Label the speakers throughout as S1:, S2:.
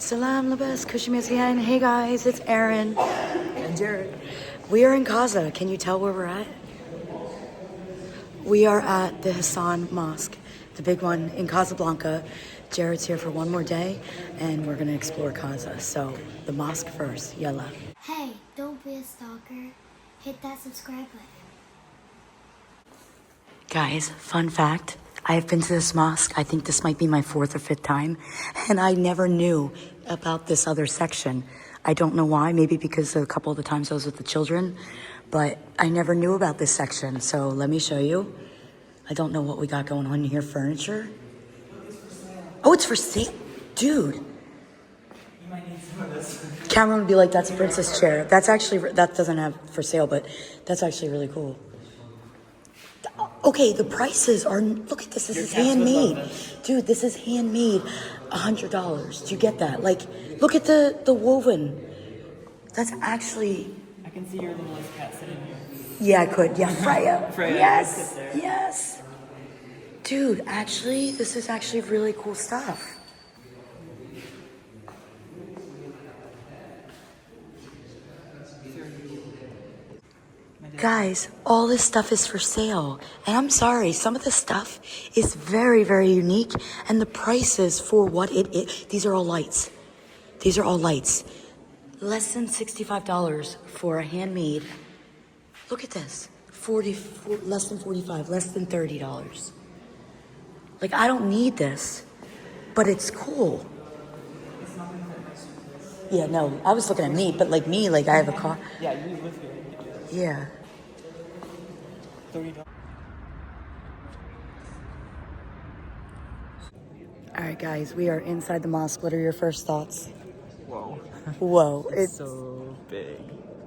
S1: Salam labas kushimizian. Hey guys, it's Aaron and Jared. We are in Gaza. Can you tell where we're at? We are at the Hassan Mosque, the big one in Casablanca. Jared's here for one more day, and we're gonna explore Gaza. So the mosque first. Yalla.
S2: Hey, don't be a stalker. Hit that subscribe button.
S1: Guys, fun fact. I have been to this mosque, I think this might be my 4th or 5th time, and I never knew about this other section. I don't know why, maybe because a couple of the times I was with the children, but I never knew about this section, so let me show you. I don't know what we got going on here. Furniture? Oh, it's for sale? Dude.
S3: You might need some of this.
S1: Cameron would be like, that's a princess chair. That's actually, that doesn't have for sale, but that's actually really cool. Okay, the prices are, look at this, this is handmade. Dude, this is handmade, $100. Do you get that? Like, look at the woven. That's actually...
S3: I can see your little cat sitting here.
S1: Yeah, I could. Yeah, Freya.
S3: Freya,
S1: Yes, yes. Dude, actually, this is actually really cool stuff. Guys, all this stuff is for sale. And I'm sorry, some of the stuff is very, very unique. And the prices for what it is, these are all lights. These are all lights. Less than $65 for a handmade. Look at this. Less than $45, less than $30. Like, I don't need this, but it's cool. Yeah, no, I was looking at me, but like me, like I have a car.
S3: Yeah, you live here.
S1: Yeah.
S3: $30.
S1: All right, guys, we are inside the mosque. What are your first thoughts?
S3: Whoa.
S1: Whoa,
S3: It's so big.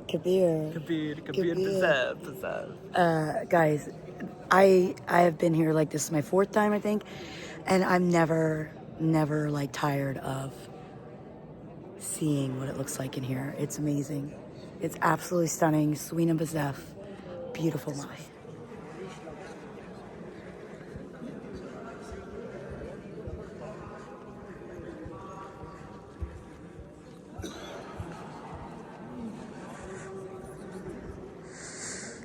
S1: Kabir.
S3: Kabir,
S1: Guys, I have been here, like, this is my 4th time, I think, and I'm never like tired of seeing what it looks like in here. It's amazing. It's absolutely stunning. Swina Bazef. Beautiful life.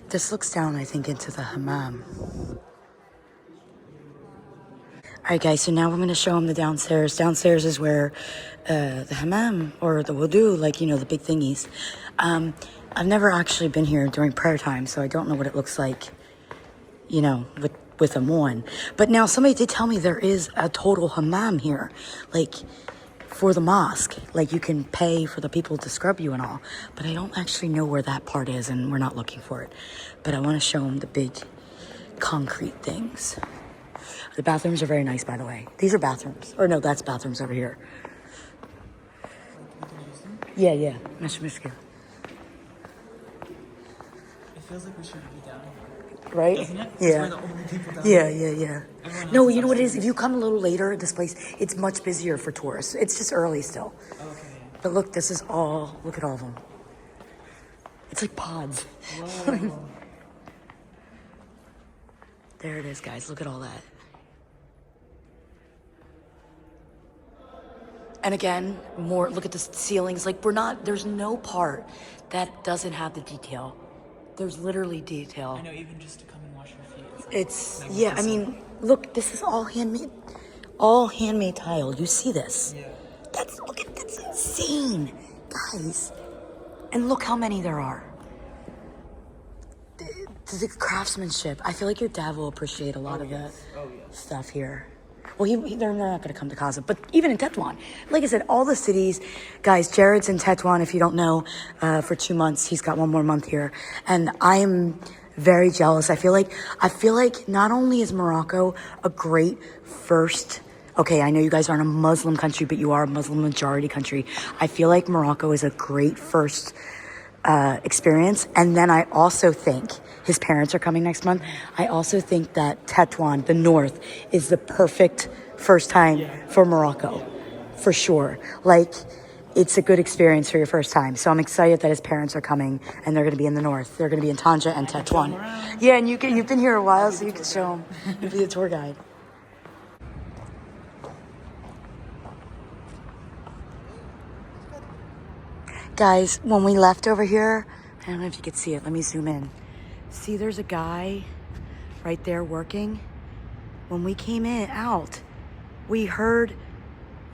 S1: This looks down, I think, into the hammam. All right, guys, so now we're going to show them the downstairs. Downstairs is where the hammam, or the wudu, like, you know, the big thingies. I've never actually been here during prayer time, so I don't know what it looks like, you know, with them on. But now somebody did tell me there is a total hammam here, like, for the mosque. Like, you can pay for the people to scrub you and all. But I don't actually know where that part is, and we're not looking for it. But I want to show them the big concrete things. The bathrooms are very nice, by the way. These are bathrooms. Or no, that's bathrooms over here. Yeah, yeah. Mishka.
S3: It feels like we should be down here.
S1: Right?
S3: Doesn't it?
S1: Yeah.
S3: We're the only people down
S1: Yeah,
S3: here.
S1: yeah, yeah. No, you know what it is? If you come a little later, this place, it's much busier for tourists. It's just early still.
S3: Okay.
S1: But look, this is all, look at all of them. It's like pods.
S3: Whoa.
S1: There it is, guys. Look at all that. And again, more, look at the ceilings. Like, there's no part that doesn't have the detail. There's literally detail.
S3: I know, even just to come and wash your feet.
S1: It's yeah, I mean, look, this is all handmade tile. You see this?
S3: Yeah.
S1: That's insane, guys. And look how many there are. The craftsmanship. I feel like your dad will appreciate a lot of the stuff here. Well, they're not going to come to Gaza, but even in Tetouan. Like I said, all the cities, guys, Jared's in Tetouan, if you don't know, for 2 months. He's got 1 more month here. And I'm very jealous. I feel like not only is Morocco a great first, okay, I know you guys aren't a Muslim country, but you are a Muslim majority country. I feel like Morocco is a great first experience. And then I also think his parents are coming next month. I also think that Tetouan, the north, is the perfect first time for Morocco, for sure. Like, it's a good experience for your first time. So I'm excited that his parents are coming, and they're going to be in the north. They're going to be in Tanja and Tetouan. Yeah, and you've been here a while, so you can show them. You'll be a tour guide. Guys, when we left over here, I don't know if you could see it. Let me zoom in. See, there's a guy right there working. When we came out, we heard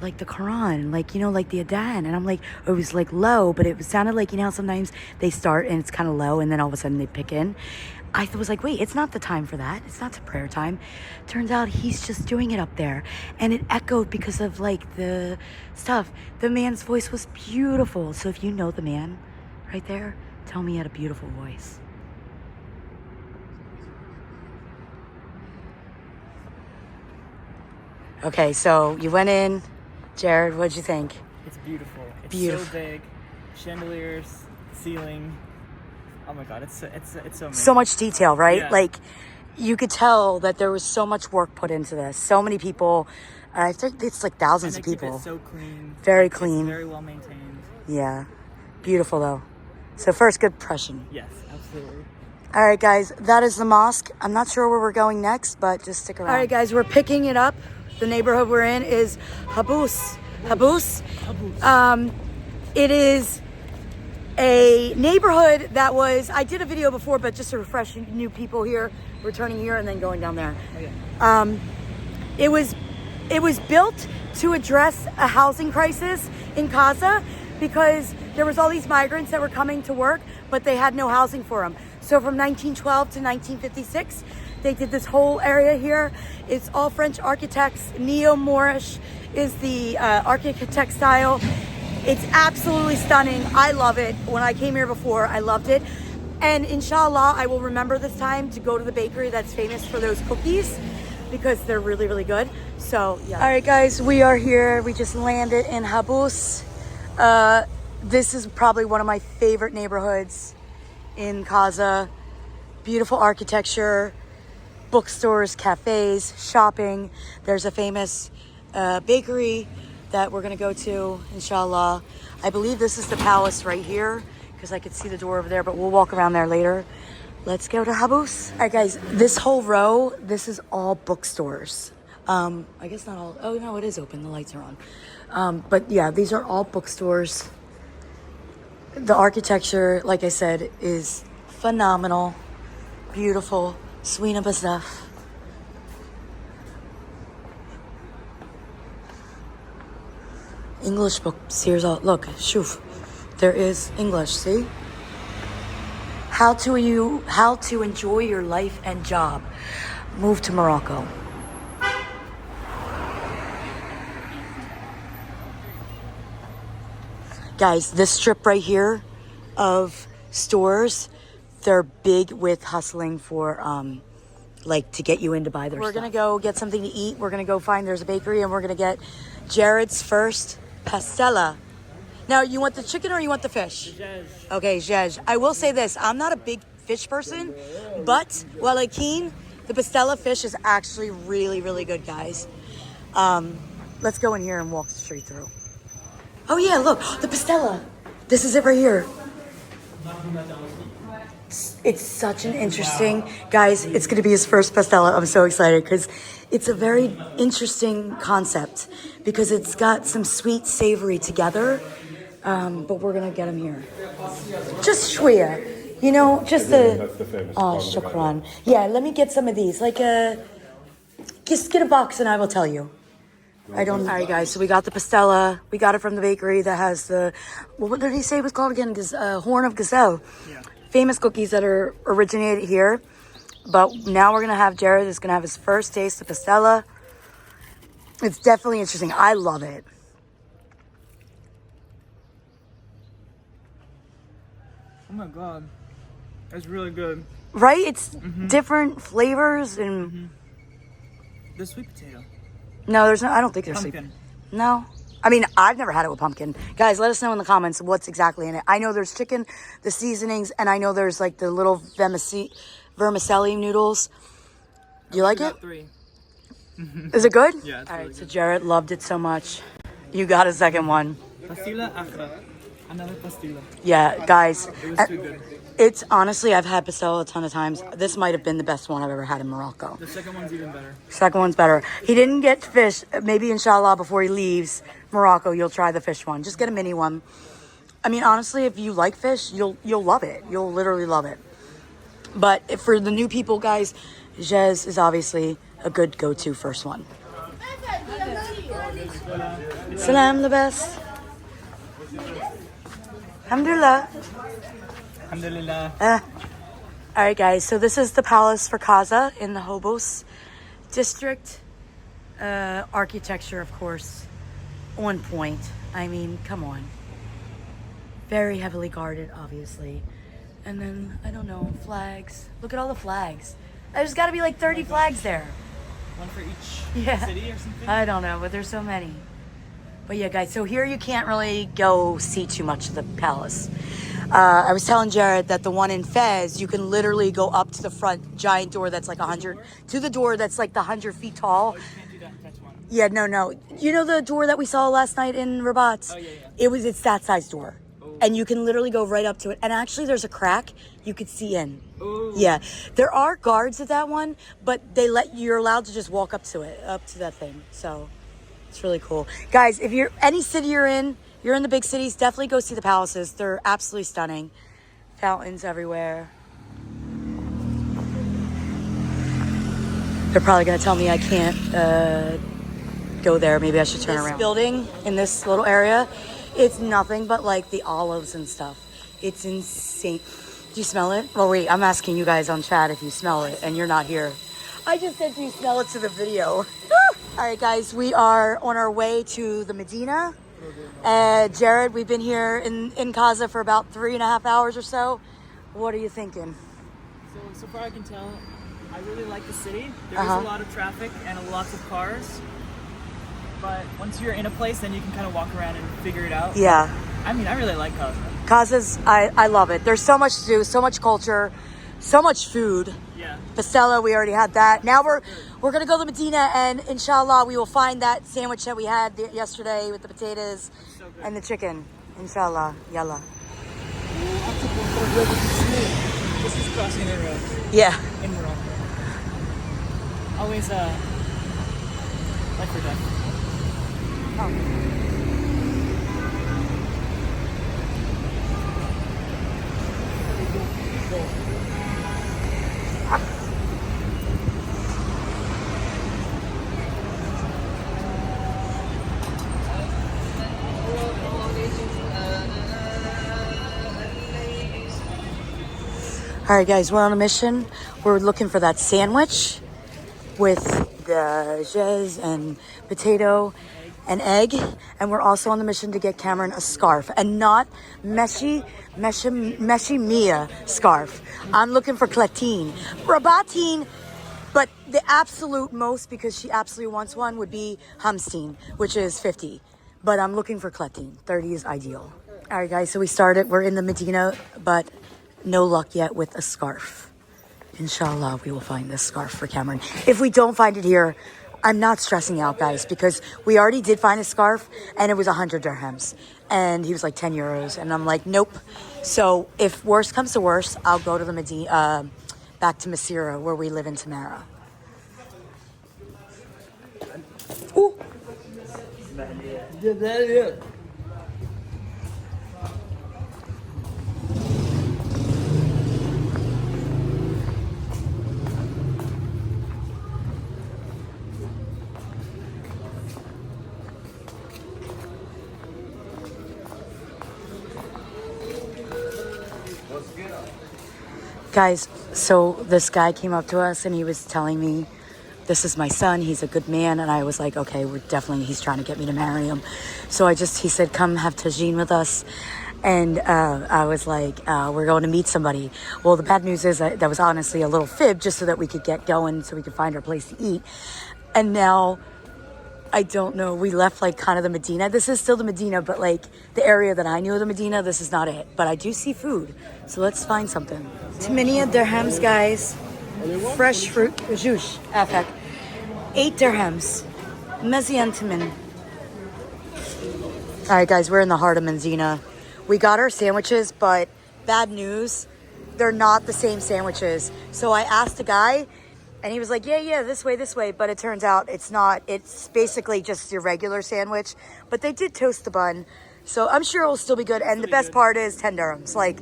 S1: like the Quran, like, you know, like the Adhan. And I'm like, it was like low, but it sounded like, you know, sometimes they start and it's kind of low and then all of a sudden they pick in. I was like, wait, it's not the time for that. It's not the prayer time. Turns out he's just doing it up there. And it echoed because of like the stuff. The man's voice was beautiful. So if you know the man right there, tell me he had a beautiful voice. Okay, so you went in. Jared, what'd you think?
S3: It's beautiful. It's
S1: Beautiful.
S3: so big. Chandeliers, ceiling. Oh my god, it's so amazing.
S1: So much detail, right?
S3: Yeah.
S1: Like, you could tell that there was so much work put into this. So many people. I think it's like thousands
S3: and
S1: of
S3: they keep
S1: people.
S3: it so clean.
S1: Very
S3: It's
S1: clean.
S3: very well maintained.
S1: Yeah. Beautiful, though. So first, good impression.
S3: Yes, absolutely.
S1: All right, guys, that is the mosque. I'm not sure where we're going next, but just stick around. All right, guys, we're picking it up. The neighborhood we're in is Haboose. Haboose. It is a neighborhood that was, I did a video before, but just to refresh new people here, returning here and then going down there.
S3: Okay.
S1: It was built to address a housing crisis in Gaza because there was all these migrants that were coming to work, but they had no housing for them. So from 1912 to 1956, they did this whole area here. It's all French architects. Neo-Moorish is the architect style. It's absolutely stunning. I love it. When I came here before, I loved it. And inshallah, I will remember this time to go to the bakery that's famous for those cookies because they're really, really good. So, yeah. All right, guys, we are here. We just landed in Habbous. This is probably one of my favorite neighborhoods in Gaza. Beautiful architecture, bookstores, cafes, shopping. There's a famous bakery that we're gonna go to, inshallah. I believe this is the palace right here because I could see the door over there, but we'll walk around there later. Let's go to Haboose. All right, guys, this whole row, this is all bookstores. I guess not all. Oh, no, it is open. The lights are on. But yeah, these are all bookstores. The architecture, like I said, is phenomenal. Beautiful. Swina Bazaf. English book. Sears all. Look, shoof. There is English, see? How to enjoy your life and job. Move to Morocco. Guys, this strip right here of stores, they're big with hustling for like to get you in to buy their stuff. We're gonna go get something to eat. We're gonna go find there's a bakery and we're gonna get Jared's first pastella. Now, you want the chicken or you want the fish?
S3: Zhej.
S1: Okay, zhej. I will say this, I'm not a big fish person, but while I keen, the pastella fish is actually really, really good, guys. Let's go in here and walk straight through. Oh yeah, look, the pastella. This is it right here. It's such an interesting, guys, it's gonna be his first pastella. I'm so excited because it's a very interesting concept because it's got some sweet, savory together. But we're gonna get him here. Just shwiya, you know, just
S4: That's the famous
S1: oh, shukran. Yeah, let me get some of these. Like just get a box and I will tell you. I don't. All right, guys. So we got the pastella. We got it from the bakery that has the. Well, what did he say it was called again? Horn of Gazelle.
S3: Yeah.
S1: Famous cookies that are originated here. But now we're gonna have Jared is gonna have his first taste of pastella. It's definitely interesting. I love it.
S3: Oh my god. That's really good.
S1: Right? It's different flavors and.
S3: The sweet potato.
S1: No, there's no. I don't think there's
S3: Pumpkin.
S1: No. I mean, I've never had it with pumpkin. Guys, let us know in the comments what's exactly in it. I know there's chicken, the seasonings, and I know there's like the little vermicelli noodles. Do you like it?
S3: Got 3.
S1: Is it good?
S3: Yeah, it's
S1: All
S3: really
S1: right, so
S3: good.
S1: Jared loved it so much. You got a second one.
S3: Pastilla akhra. Another pastilla.
S1: Yeah, guys.
S3: It was too good.
S1: It's honestly, I've had pastilla a ton of times. This might have been the best one I've ever had in Morocco.
S3: The second one's even better.
S1: Second one's better. He didn't get fish. Maybe inshallah before he leaves Morocco, you'll try the fish one. Just get a mini one. I mean, honestly, if you like fish, you'll love it. You'll literally love it. But if for the new people, guys, Jez is obviously a good go-to first one. Salam the best. Alhamdulillah.
S3: Alhamdulillah.
S1: All right, guys. So this is the palace for Casa in the Haboose district. Architecture, of course, on point. I mean, come on. Very heavily guarded, obviously. And then, I don't know, flags. Look at all the flags. There's got to be like 30 flags there.
S3: One for each city or something?
S1: I don't know, but there's so many. But yeah, guys, so here you can't really go see too much of the palace. I was telling Jared that the one in Fez, you can literally go up to the front giant door that's like 100, to the door that's like the 100 feet tall.
S3: Oh, you can't do that in Tetouan.
S1: Yeah, no. You know the door that we saw last night in Rabat?
S3: Oh, yeah.
S1: It's that size door. Oh. And you can literally go right up to it. And actually there's a crack you could see in.
S3: Ooh.
S1: Yeah. There are guards at that one, but you're allowed to just walk up to that thing. So it's really cool. Guys, if you're any city you're in the big cities, definitely go see the palaces. They're absolutely stunning. Fountains everywhere. They're probably going to tell me I can't go there. Maybe I should turn around. This building in this little area, it's nothing but like the olives and stuff. It's insane. Do you smell it? Well, wait, I'm asking you guys on chat if you smell it and you're not here. I just said, do you smell it to the video? All right, guys, we are on our way to the Medina. Jared, we've been here in Casa for about 3.5 hours or so. What are you thinking?
S3: So far I can tell, I really like the city. There is a lot of traffic and lots of cars. But once you're in a place, then you can kind of walk around and figure it out.
S1: Yeah.
S3: I mean, I really like Casa.
S1: Casa's, I love it. There's so much to do, so much culture, so much food.
S3: Yeah.
S1: Pastella, we already had that. Now we're gonna go to Medina, and inshallah we will find that sandwich that we had yesterday with the potatoes and the chicken. Inshallah, yalla.
S3: This is crossing the road.
S1: Yeah.
S3: In Morocco. Always life or death.
S1: Oh. All right, guys, we're on a mission. We're looking for that sandwich with the jez and potato and egg. And we're also on the mission to get Cameron a scarf, and not Meshi Mia scarf. I'm looking for Clatine. Rabatine, but the absolute most, because she absolutely wants one, would be Hamstein, which is 50. But I'm looking for Clatine. 30 is ideal. All right, guys, so we're in the Medina, but no luck yet with a scarf. Inshallah, we will find this scarf for Cameron. If we don't find it here, I'm not stressing out, guys, because we already did find a scarf and it was 100 dirhams. And he was like 10 euros. And I'm like, nope. So if worst comes to worst, I'll go to the Medina, back to Masira, where we live in Tamara. Ooh. Guys, so this guy came up to us and he was telling me, this is my son, he's a good man. And I was like, okay, he's trying to get me to marry him. So he said, come have tagine with us. And I was like, we're going to meet somebody. Well, the bad news is that was honestly a little fib, just so that we could get going, so we could find our place to eat. And now, I don't know, we left like kind of the Medina. This is still the Medina, but like the area that I knew of the Medina, this is not it. But I do see food, so let's find something. Taminia dirhams, guys. Fresh fruit, juice, afak. 8 dirhams. Mezian tamin. All right, guys, we're in the heart of Medina. We got our sandwiches, but bad news, they're not the same sandwiches. So I asked the guy, and he was like, yeah, this way. But it turns out it's not. It's basically just your regular sandwich. But they did toast the bun. So I'm sure it will still be good. And the best part is 10 dirhams, like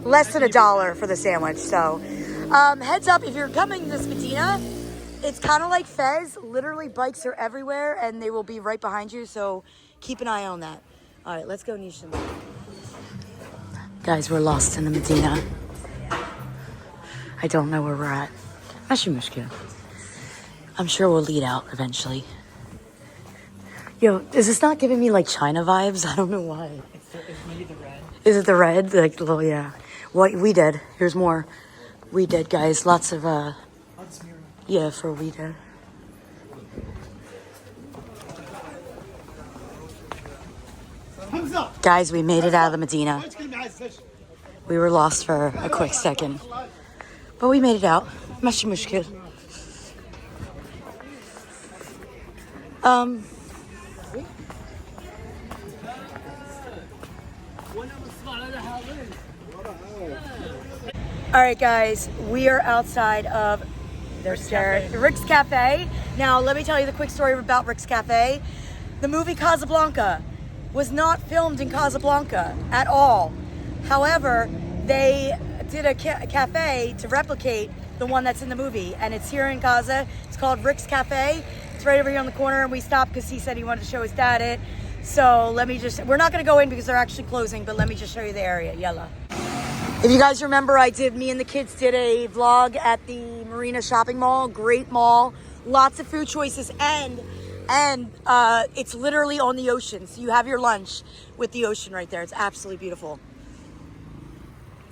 S1: less than $1 for the sandwich. So heads up, if you're coming to this Medina, it's kind of like Fez. Literally bikes are everywhere and they will be right behind you. So keep an eye on that. All right, let's go Nishan. Guys, we're lost in the Medina. I don't know where we're at. Actually, Mushkil. I'm sure we'll lead out eventually. Yo, is this not giving me like China vibes? I don't know why.
S3: It's maybe the red.
S1: Is it the red? Like the little, yeah. What we did. Here's more. We did, guys. Lots of yeah, for we did. Guys, we made it out of the Medina. We were lost for a quick second. But we made it out. Mashi mushkil. All right, guys, we are outside of Rick's Cafe. Now, let me tell you the quick story about Rick's Cafe. The movie Casablanca was not filmed in Casablanca at all. However, they did a cafe to replicate the one that's in the movie, and it's here in Gaza. It's called Rick's Cafe. It's right over here on the corner, and we stopped because he said he wanted to show his dad it. So we're not going to go in because they're actually closing, but let me just show you the area. Yalla. If you guys remember, me and the kids did a vlog at the Marina Shopping Mall. Great mall, lots of food choices, and it's literally on the ocean. So you have your lunch with the ocean right there. It's absolutely beautiful.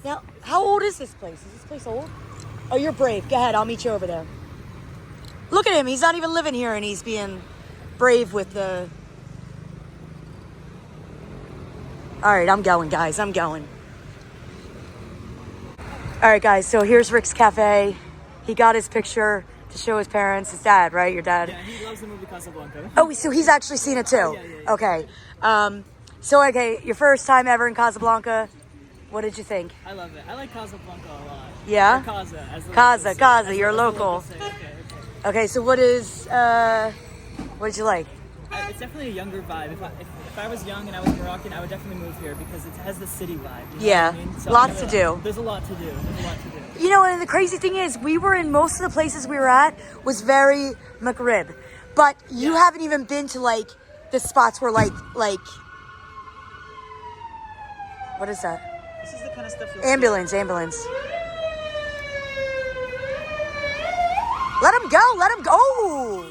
S1: Now, how old is this place? Is this place old? Oh, you're brave. Go ahead. I'll meet you over there. Look at him. He's not even living here, and he's being brave with the... All right, I'm going, guys. I'm going. All right, guys. So here's Rick's Cafe. He got his picture to show his parents. His dad, right? Your dad?
S3: Yeah, he loves the movie Casablanca.
S1: Oh, so he's actually seen it too?
S3: Yeah.
S1: Okay. Okay, your first time ever in Casablanca. What did you think?
S3: I love it. I like Casablanca a lot.
S1: Yeah?
S3: Or Casa. As the
S1: Casa, you're local. Okay, so what did you like?
S3: It's definitely a younger vibe. If I was young and I was Moroccan, I would definitely move here because it has the city vibe. You know what I mean? So
S1: Lots to do.
S3: There's a lot to do.
S1: You know, and the crazy thing is, we were in most of the places we were at was very Maghrib. But you haven't even been to like the spots where like what is that?
S3: This is the kind of stuff you'll
S1: Ambulance. Let him go.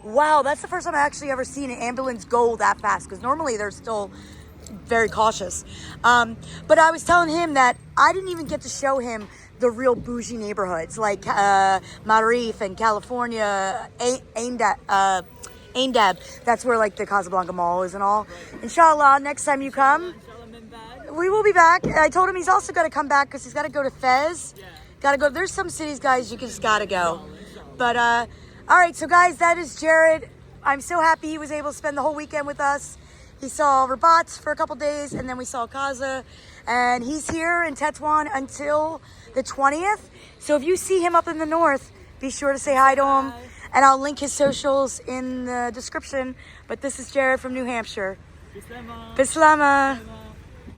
S1: Wow, that's the first time I actually ever seen an ambulance go that fast, because normally they're still very cautious. But I was telling him that I didn't even get to show him the real bougie neighborhoods like Marif and California, Aindab. That's where like the Casablanca Mall is and all. Inshallah, next time you come, we will be back. I told him he's also got to come back because he's got to go to Fez. Got to go. There's some cities, guys, you just got to go. But all right, so guys, that is Jared. I'm so happy he was able to spend the whole weekend with us. He saw Rabat for a couple days, and then we saw Gaza. And he's here in Tetouan until the 20th. So if you see him up in the north, be sure to say hi to him. And I'll link his socials in the description. But this is Jared from New Hampshire. Bislama.